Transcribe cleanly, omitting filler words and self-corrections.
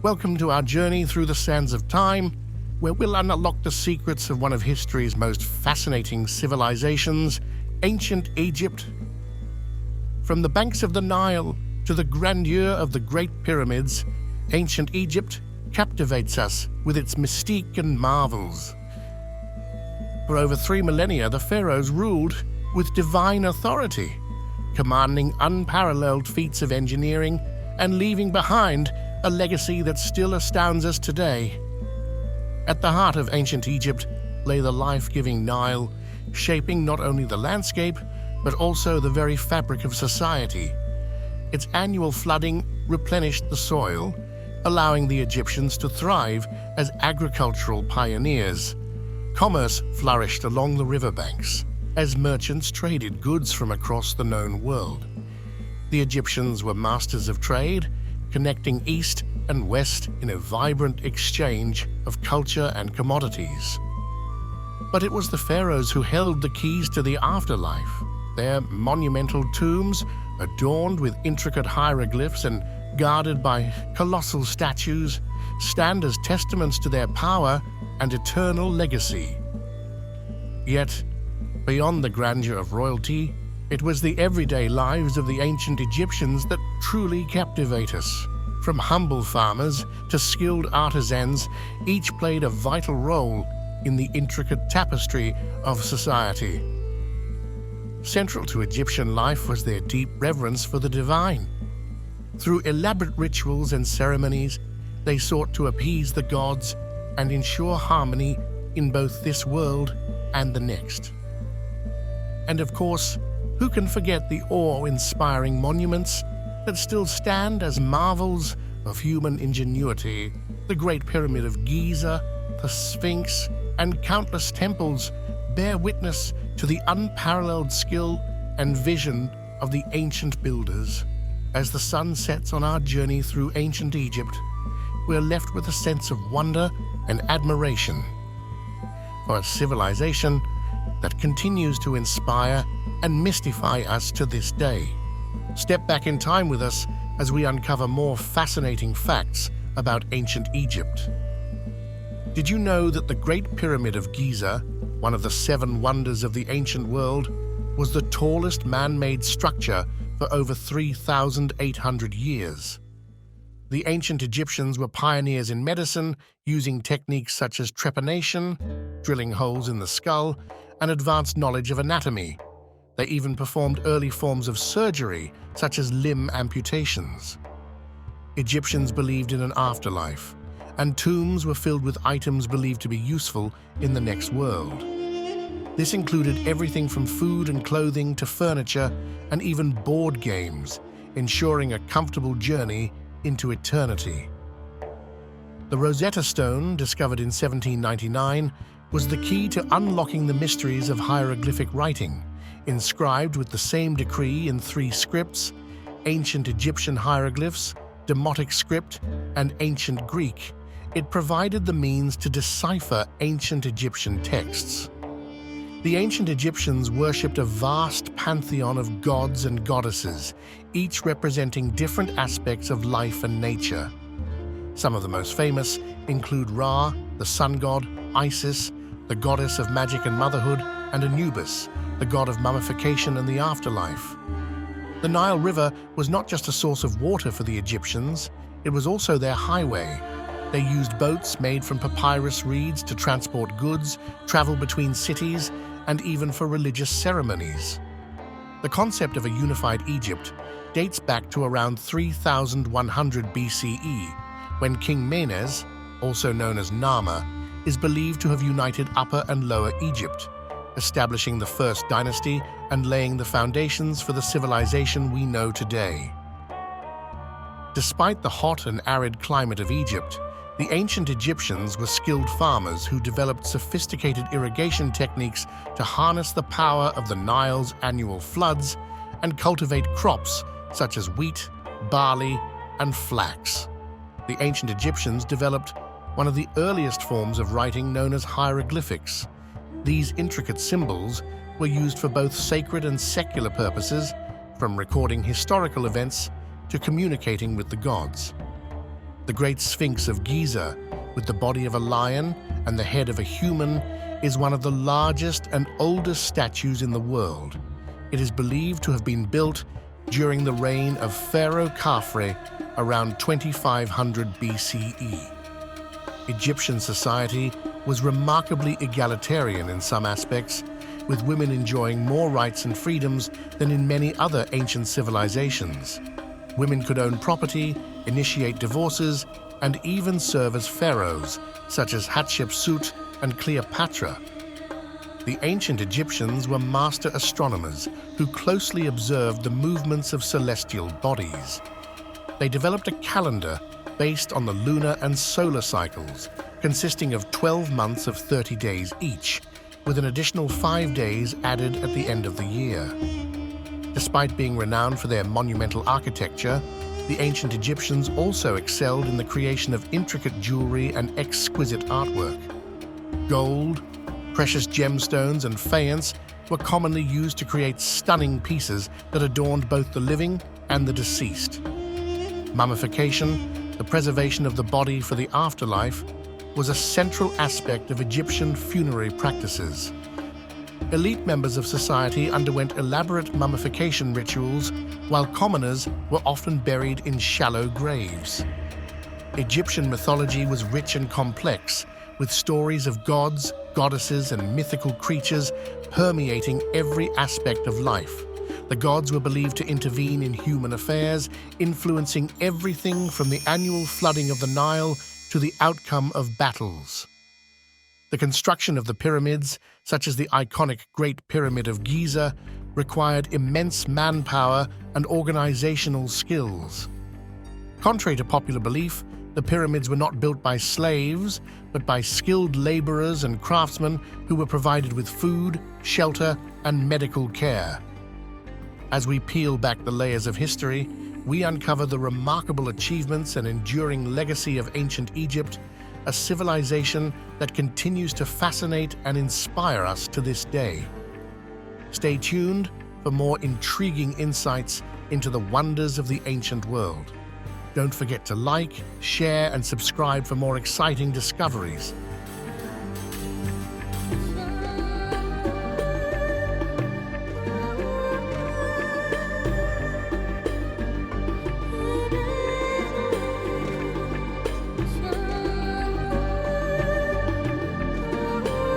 Welcome to our journey through the sands of time, where we'll unlock the secrets of one of history's most fascinating civilizations, ancient Egypt. From the banks of the Nile to the grandeur of the Great Pyramids, ancient Egypt captivates us with its mystique and marvels. For over 3 millennia, the pharaohs ruled with divine authority, commanding unparalleled feats of engineering and leaving behind a legacy that still astounds us today. At the heart of ancient Egypt lay the life-giving Nile, shaping not only the landscape, but also the very fabric of society. Its annual flooding replenished the soil, allowing the Egyptians to thrive as agricultural pioneers. Commerce flourished along the riverbanks as merchants traded goods from across the known world. The Egyptians were masters of trade, connecting East and West in a vibrant exchange of culture and commodities. But it was the pharaohs who held the keys to the afterlife. Their monumental tombs, adorned with intricate hieroglyphs and guarded by colossal statues, stand as testaments to their power and eternal legacy. Yet, beyond the grandeur of royalty, it was the everyday lives of the ancient Egyptians that truly captivate us. From humble farmers to skilled artisans, each played a vital role in the intricate tapestry of society. Central to Egyptian life was their deep reverence for the divine. Through elaborate rituals and ceremonies, they sought to appease the gods and ensure harmony in both this world and the next. And of course, who can forget the awe-inspiring monuments that still stand as marvels of human ingenuity? The Great Pyramid of Giza, the Sphinx, and countless temples bear witness to the unparalleled skill and vision of the ancient builders. As the sun sets on our journey through ancient Egypt, we're left with a sense of wonder and admiration for a civilization that continues to inspire and mystify us to this day. Step back in time with us as we uncover more fascinating facts about ancient Egypt. Did you know that the Great Pyramid of Giza, one of the 7 wonders of the ancient world, was the tallest man-made structure for over 3,800 years? The ancient Egyptians were pioneers in medicine, using techniques such as trepanation, drilling holes in the skull, and advanced knowledge of anatomy. They even performed early forms of surgery, such as limb amputations. Egyptians believed in an afterlife, and tombs were filled with items believed to be useful in the next world. This included everything from food and clothing to furniture and even board games, ensuring a comfortable journey into eternity. The Rosetta Stone, discovered in 1799, was the key to unlocking the mysteries of hieroglyphic writing. Inscribed with the same decree in 3 scripts, ancient Egyptian hieroglyphs, Demotic script, and ancient Greek, it provided the means to decipher ancient Egyptian texts. The ancient Egyptians worshipped a vast pantheon of gods and goddesses, each representing different aspects of life and nature. Some of the most famous include Ra, the sun god, Isis, the goddess of magic and motherhood, and Anubis, the god of mummification and the afterlife. The Nile River was not just a source of water for the Egyptians, it was also their highway. They used boats made from papyrus reeds to transport goods, travel between cities, and even for religious ceremonies. The concept of a unified Egypt dates back to around 3100 BCE, when King Menes, also known as Nama, is believed to have united Upper and Lower Egypt, establishing the first dynasty and laying the foundations for the civilization we know today. Despite the hot and arid climate of Egypt, the ancient Egyptians were skilled farmers who developed sophisticated irrigation techniques to harness the power of the Nile's annual floods and cultivate crops such as wheat, barley, and flax. The ancient Egyptians developed one of the earliest forms of writing known as hieroglyphics. These intricate symbols were used for both sacred and secular purposes, from recording historical events to communicating with the gods. The Great Sphinx of Giza, with the body of a lion and the head of a human, is one of the largest and oldest statues in the world. It is believed to have been built during the reign of Pharaoh Khafre around 2500 BCE. Egyptian society was remarkably egalitarian in some aspects, with women enjoying more rights and freedoms than in many other ancient civilizations. Women could own property, initiate divorces, and even serve as pharaohs, such as Hatshepsut and Cleopatra. The ancient Egyptians were master astronomers who closely observed the movements of celestial bodies. They developed a calendar based on the lunar and solar cycles, consisting of 12 months of 30 days each, with an additional 5 days added at the end of the year. Despite being renowned for their monumental architecture, the ancient Egyptians also excelled in the creation of intricate jewelry and exquisite artwork. Gold, precious gemstones, and faience were commonly used to create stunning pieces that adorned both the living and the deceased. Mummification, the preservation of the body for the afterlife, was a central aspect of Egyptian funerary practices. Elite members of society underwent elaborate mummification rituals, while commoners were often buried in shallow graves. Egyptian mythology was rich and complex, with stories of gods, goddesses, and mythical creatures permeating every aspect of life. The gods were believed to intervene in human affairs, influencing everything from the annual flooding of the Nile to the outcome of battles. The construction of the pyramids, such as the iconic Great Pyramid of Giza, required immense manpower and organizational skills. Contrary to popular belief, the pyramids were not built by slaves, but by skilled laborers and craftsmen who were provided with food, shelter, and medical care. As we peel back the layers of history, we uncover the remarkable achievements and enduring legacy of ancient Egypt, a civilization that continues to fascinate and inspire us to this day. Stay tuned for more intriguing insights into the wonders of the ancient world. Don't forget to like, share, and subscribe for more exciting discoveries.